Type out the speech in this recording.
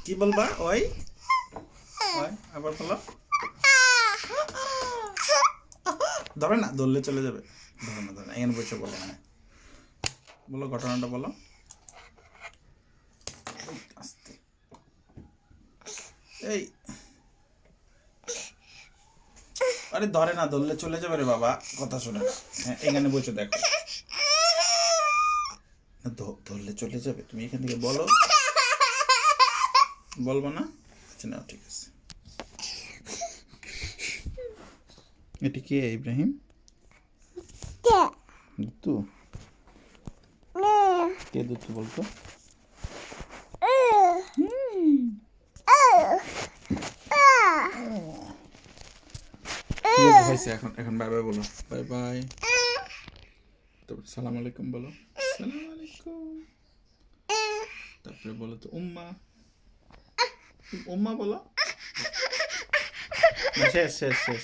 কি বলবা? ওই ওই আবার বলো। ধরে না, ধরলে চলে যাবে। ধরে না, ধরে না, এখানে বসে বলো। হ্যাঁ বলো, ঘটনাটা বলো আস্তে। এই আরে ধরে না, ধরলে চলে যাবে রে বাবা, কথা শোনে না। হ্যাঁ এখানে বসে দেখো, ধরলে চলে যাবে। তুমি এখান থেকে বলো। বলবো না? আচ্ছা না, ঠিক আছে। এটি কে ইব্রাহিম? দুতু? কে দুতু বলতো? ঠিক আছে, হয়েছে। এখন এখন বাই বাই বলো। Bye bye. তারপর সালাম আলাইকুম বলো। সালাম আলাইকুম। তারপরে বলো তো উম্মা। উম্মা বলো। শেষ শেষ শেষ।